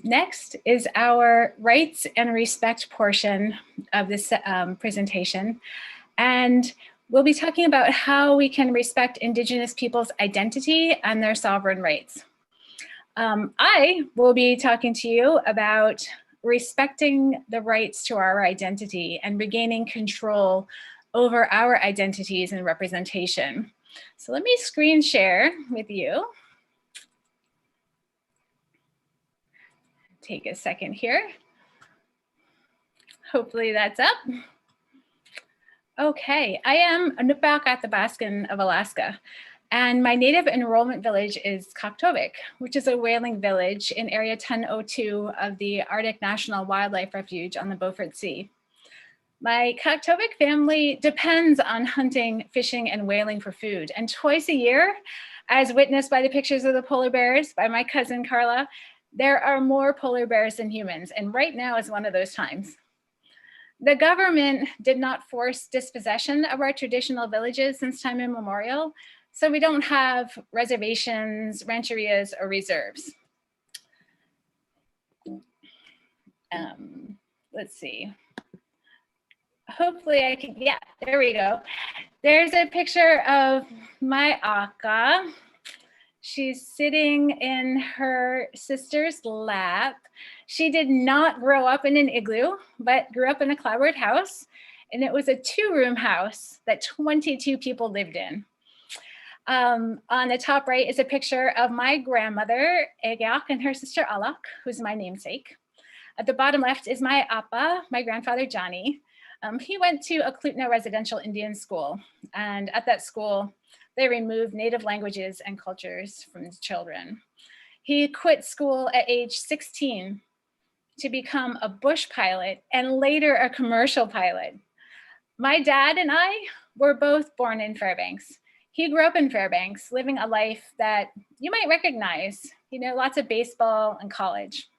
Next is our rights and respect portion of this presentation. And we'll be talking about how we can respect Indigenous people's identity and their sovereign rights. I will be talking to you about respecting the rights to our identity and regaining control over our identities and representation. So let me screen share with you. Take a second here. Hopefully that's up. Okay, I am Iñupiaq-Athabascan of Alaska, and my native enrollment village is Kaktovik, which is a whaling village in Area 1002 of the Arctic National Wildlife Refuge on the Beaufort Sea. My Kaktovik family depends on hunting, fishing, and whaling for food, and twice a year, as witnessed by the pictures of the polar bears by my cousin Carla, there are more polar bears than humans, and right now is one of those times. The government did not force dispossession of our traditional villages since time immemorial, so we don't have reservations, rancherias, or reserves. Let's see. Hopefully I can, yeah, there we go. There's a picture of my aka. She's sitting in her sister's lap. She did not grow up in an igloo, but grew up in a clapboard house. And it was a 2-room house that 22 people lived in. On the top right is a picture of my grandmother, Egeak, and her sister Alak, who's my namesake. At the bottom left is my appa, my grandfather Johnny. He went to a Klutna residential Indian school. And at that school, they removed native languages and cultures from the children. He quit school at age 16 to become a bush pilot and later a commercial pilot. My dad and I were both born in Fairbanks. He grew up in Fairbanks, living a life that you might recognize, you know, lots of baseball and college.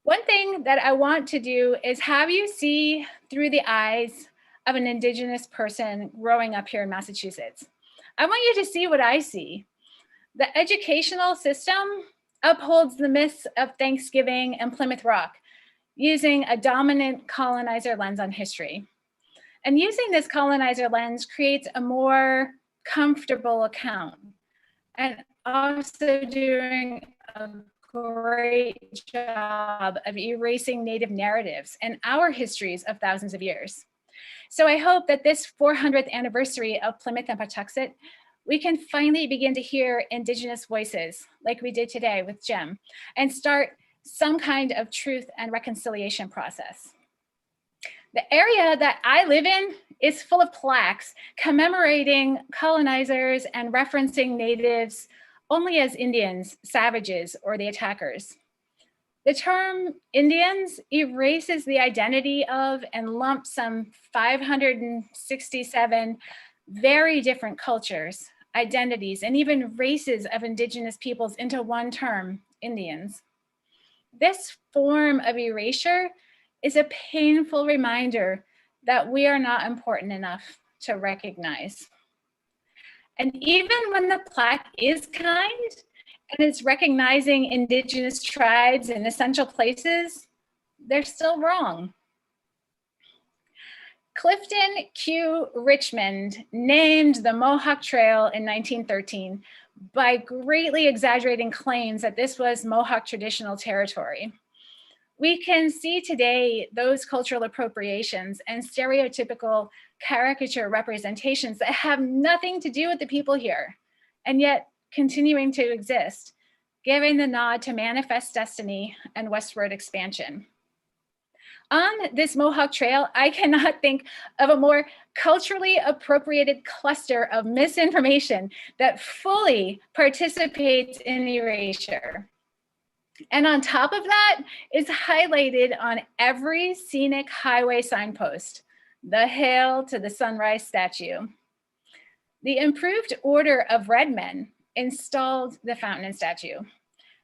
One thing that I want to do is have you see through the eyes of an Indigenous person growing up here in Massachusetts. I want you to see what I see. The educational system upholds the myths of Thanksgiving and Plymouth Rock, using a dominant colonizer lens on history. And using this colonizer lens creates a more comfortable account, and also doing a great job of erasing Native narratives and our histories of thousands of years. So I hope that this 400th anniversary of Plymouth and Patuxet, we can finally begin to hear Indigenous voices like we did today with Jim, and start some kind of truth and reconciliation process. The area that I live in is full of plaques commemorating colonizers and referencing natives only as Indians, savages, or the attackers. The term Indians erases the identity of and lumps some 567 very different cultures, identities, and even races of Indigenous peoples into one term, Indians. This form of erasure is a painful reminder that we are not important enough to recognize. And even when the plaque is kind and it's recognizing Indigenous tribes in essential places, they're still wrong. Clifton Q. Richmond named the Mohawk Trail in 1913 by greatly exaggerating claims that this was Mohawk traditional territory. We can see today those cultural appropriations and stereotypical caricature representations that have nothing to do with the people here, and yet continuing to exist, giving the nod to manifest destiny and westward expansion. On this Mohawk Trail, I cannot think of a more culturally appropriated cluster of misinformation that fully participates in erasure. And on top of that is highlighted on every scenic highway signpost, the Hail to the Sunrise statue. The Improved Order of Red Men installed the fountain and statue.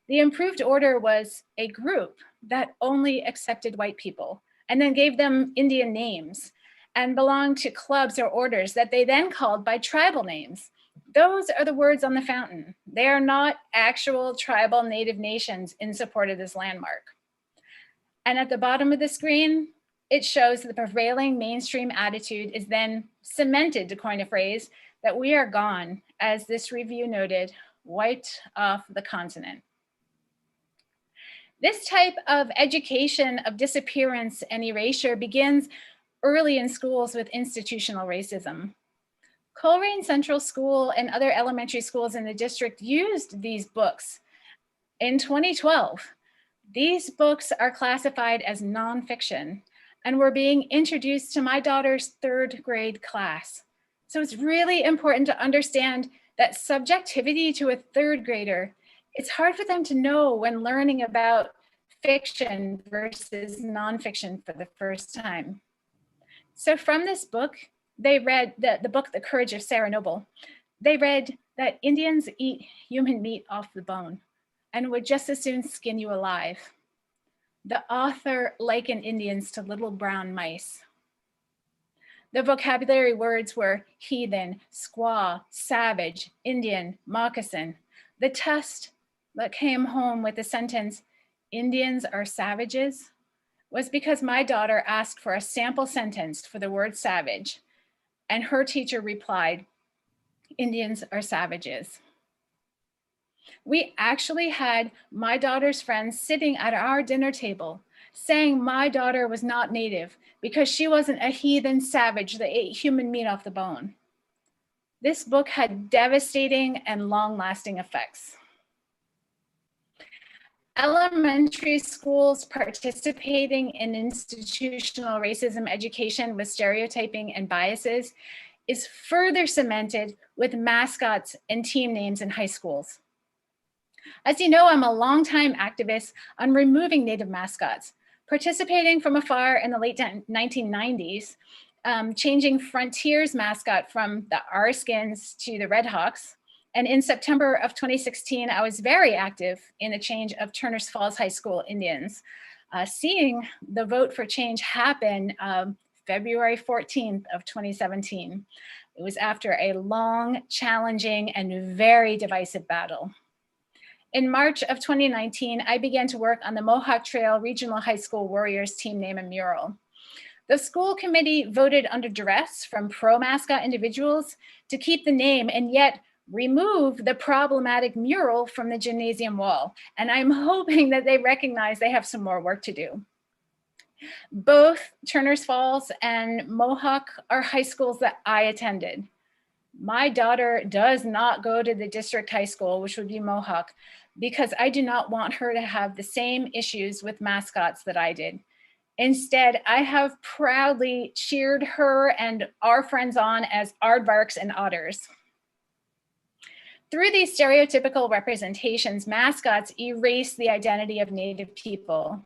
The Improved Order was a group that only accepted white people and then gave them Indian names and belonged to clubs or orders that they then called by tribal names. Those are the words on the fountain. They are not actual tribal Native nations in support of this landmark. And at the bottom of the screen, it shows the prevailing mainstream attitude is then cemented, to coin a phrase, that we are gone, as this review noted, wiped off the continent. This type of education of disappearance and erasure begins early in schools with institutional racism. Coleraine Central School and other elementary schools in the district used these books. In 2012, these books are classified as nonfiction and were being introduced to my daughter's 3rd grade class. So it's really important to understand that subjectivity to a 3rd grader, it's hard for them to know when learning about fiction versus nonfiction for the first time. So from this book, they read the book, The Courage of Sarah Noble. They read that Indians eat human meat off the bone and would just as soon skin you alive. The author likened Indians to little brown mice. The vocabulary words were heathen, squaw, savage, Indian, moccasin. The test that came home with the sentence, Indians are savages, was because my daughter asked for a sample sentence for the word savage, and her teacher replied, Indians are savages. We actually had my daughter's friends sitting at our dinner table saying my daughter was not Native because she wasn't a heathen savage that ate human meat off the bone. This book had devastating and long-lasting effects. Elementary schools participating in institutional racism education with stereotyping and biases is further cemented with mascots and team names in high schools. As you know, I'm a longtime activist on removing Native mascots, participating from afar in the late 1990s, changing Frontier's mascot from the R-Skins to the Red Hawks. And in September of 2016, I was very active in the change of Turners Falls High School Indians, seeing the vote for change happen February 14th of 2017. It was after a long, challenging, and very divisive battle. In March of 2019, I began to work on the Mohawk Trail Regional High School Warriors team name and mural. The school committee voted under duress from pro-mascot individuals to keep the name and yet remove the problematic mural from the gymnasium wall. And I'm hoping that they recognize they have some more work to do. Both Turners Falls and Mohawk are high schools that I attended. My daughter does not go to the district high school, which would be Mohawk, because I do not want her to have the same issues with mascots that I did. Instead, I have proudly cheered her and our friends on as aardvarks and otters. Through these stereotypical representations, mascots erase the identity of Native people.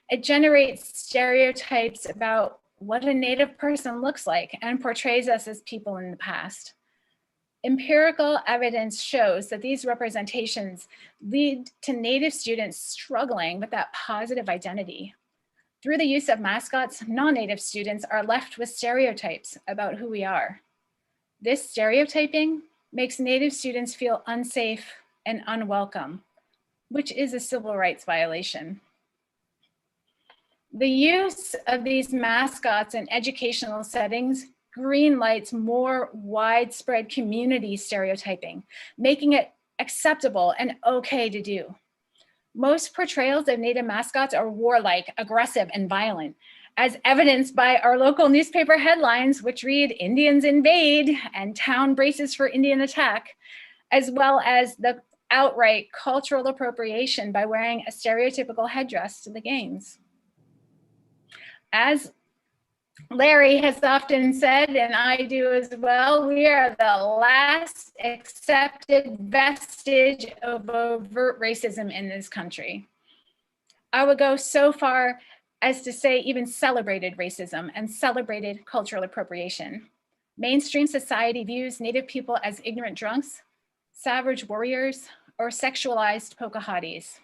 It generates stereotypes about what a Native person looks like and portrays us as people in the past. Empirical evidence shows that these representations lead to Native students struggling with that positive identity. Through the use of mascots, non-Native students are left with stereotypes about who we are. This stereotyping makes Native students feel unsafe and unwelcome, which is a civil rights violation. The use of these mascots in educational settings greenlights more widespread community stereotyping, making it acceptable and okay to do. Most portrayals of Native mascots are warlike, aggressive, and violent, as evidenced by our local newspaper headlines, which read Indians invade and town braces for Indian attack, as well as the outright cultural appropriation by wearing a stereotypical headdress to the games. As Larry has often said, and I do as well, we are the last accepted vestige of overt racism in this country. I would go so far as to say even celebrated racism and celebrated cultural appropriation. Mainstream society views Native people as ignorant drunks, savage warriors, or sexualized Pocahontas.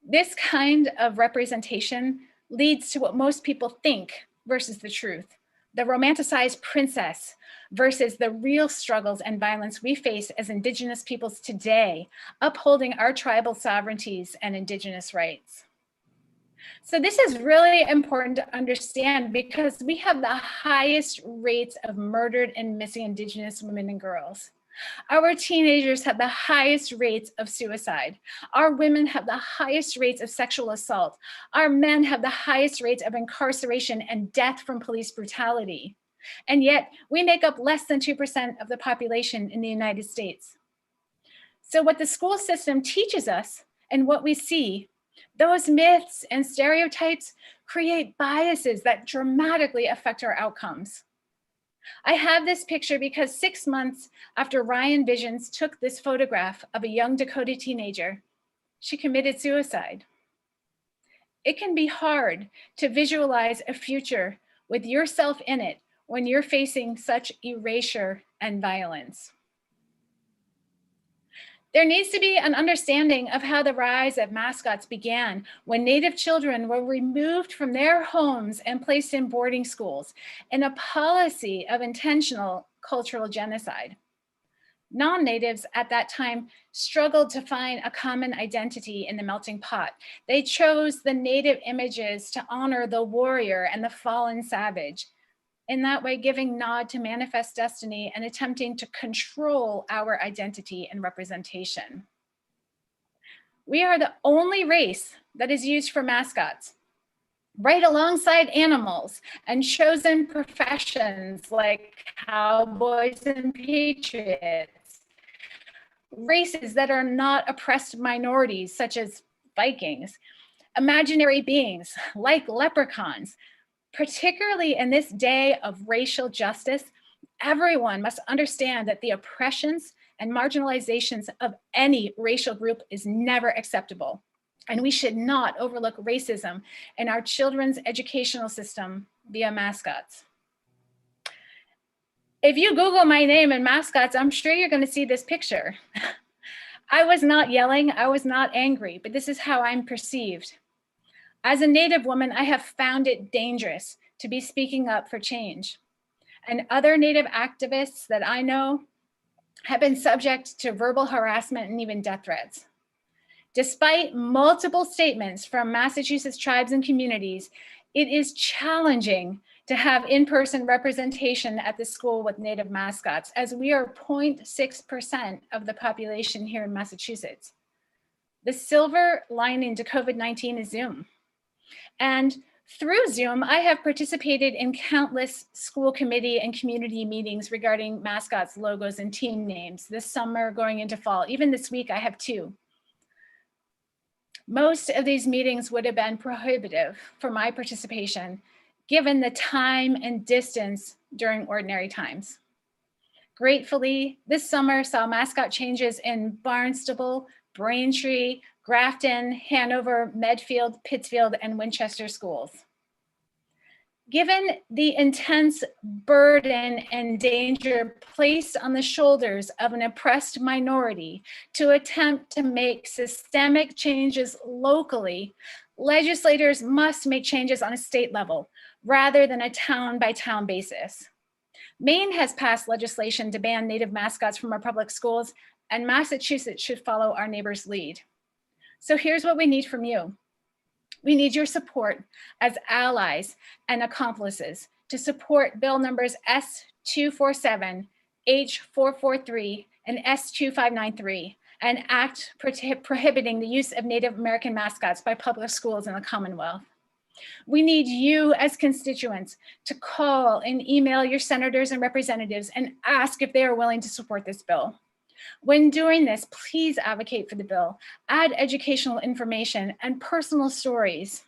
This kind of representation leads to what most people think versus the truth. the romanticized princess versus the real struggles and violence we face as Indigenous peoples today, upholding our tribal sovereignties and Indigenous rights. So this is really important to understand because we have the highest rates of murdered and missing Indigenous women and girls. Our teenagers have the highest rates of suicide. Our women have the highest rates of sexual assault. Our men have the highest rates of incarceration and death from police brutality. And yet we make up less than 2% of the population in the United States. So what the school system teaches us and what we see, those myths and stereotypes create biases that dramatically affect our outcomes. I have this picture because 6 months after Ryan Visions took this photograph of a young Dakota teenager, she committed suicide. It can be hard to visualize a future with yourself in it when you're facing such erasure and violence. There needs to be an understanding of how the rise of mascots began when Native children were removed from their homes and placed in boarding schools in a policy of intentional cultural genocide. Non-Natives at that time struggled to find a common identity in the melting pot. They chose the Native images to honor the warrior and the fallen savage, in that way giving nod to manifest destiny and attempting to control our identity and representation. We are the only race that is used for mascots, right alongside animals and chosen professions like cowboys and patriots, races that are not oppressed minorities such as Vikings, imaginary beings like leprechauns. Particularly in this day of racial justice, everyone must understand that the oppressions and marginalizations of any racial group is never acceptable. And we should not overlook racism in our children's educational system via mascots. If you Google my name and mascots, I'm sure you're going to see this picture. I was not yelling, I was not angry, but this is how I'm perceived. As a Native woman, I have found it dangerous to be speaking up for change. And other Native activists that I know have been subject to verbal harassment and even death threats. Despite multiple statements from Massachusetts tribes and communities, it is challenging to have in-person representation at the school with Native mascots, as we are 0.6% of the population here in Massachusetts. The silver lining to COVID-19 is Zoom. And through Zoom, I have participated in countless school committee and community meetings regarding mascots, logos, and team names this summer going into fall. Even this week, I have 2. Most of these meetings would have been prohibitive for my participation, given the time and distance during ordinary times. Gratefully, this summer saw mascot changes in Barnstable, Braintree, Grafton, Hanover, Medfield, Pittsfield, and Winchester schools. Given the intense burden and danger placed on the shoulders of an oppressed minority to attempt to make systemic changes locally, legislators must make changes on a state level rather than a town-by-town basis. Maine has passed legislation to ban Native mascots from our public schools, and Massachusetts should follow our neighbor's lead. So here's what we need from you. We need your support as allies and accomplices to support bill numbers S247, H443, and S2593, an act prohibiting the use of Native American mascots by public schools in the Commonwealth. We need you as constituents to call and email your senators and representatives and ask if they are willing to support this bill. When doing this, please advocate for the bill, add educational information and personal stories.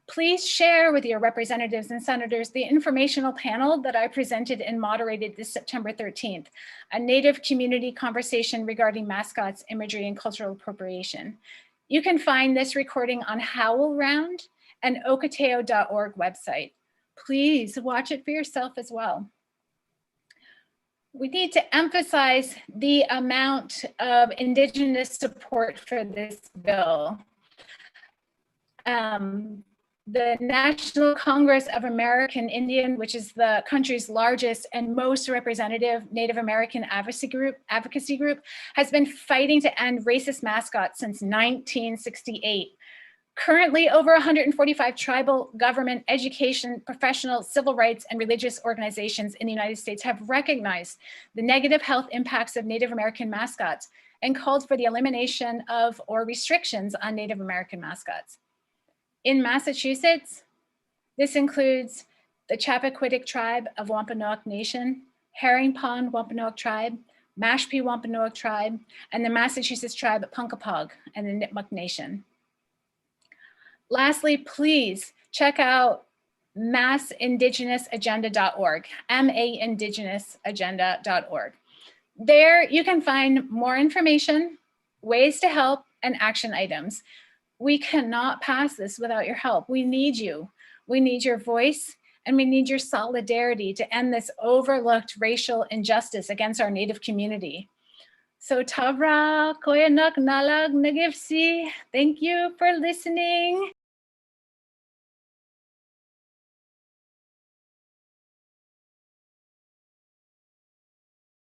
Please share with your representatives and senators the informational panel that I presented and moderated this September 13th, a Native community conversation regarding mascots, imagery, and cultural appropriation. You can find this recording on HowlRound and okateo.org website. Please watch it for yourself as well. We need to emphasize the amount of Indigenous support for this bill. The National Congress of American Indian, which is the country's largest and most representative Native American advocacy group, has been fighting to end racist mascots since 1968. Currently, over 145 tribal, government, education, professional, civil rights, and religious organizations in the United States have recognized the negative health impacts of Native American mascots and called for the elimination of or restrictions on Native American mascots. In Massachusetts, this includes the Chappaquiddick tribe of Wampanoag Nation, Herring Pond Wampanoag tribe, Mashpee Wampanoag tribe, and the Massachusetts tribe of Punkapog and the Nipmuc Nation. Lastly, please check out massindigenousagenda.org, MAindigenousagenda.org. There you can find more information, ways to help, and action items. We cannot pass this without your help. We need you. We need your voice, and we need your solidarity to end this overlooked racial injustice against our Native community. So Tavra, Koyanak Nalag Nagivsi, thank you for listening.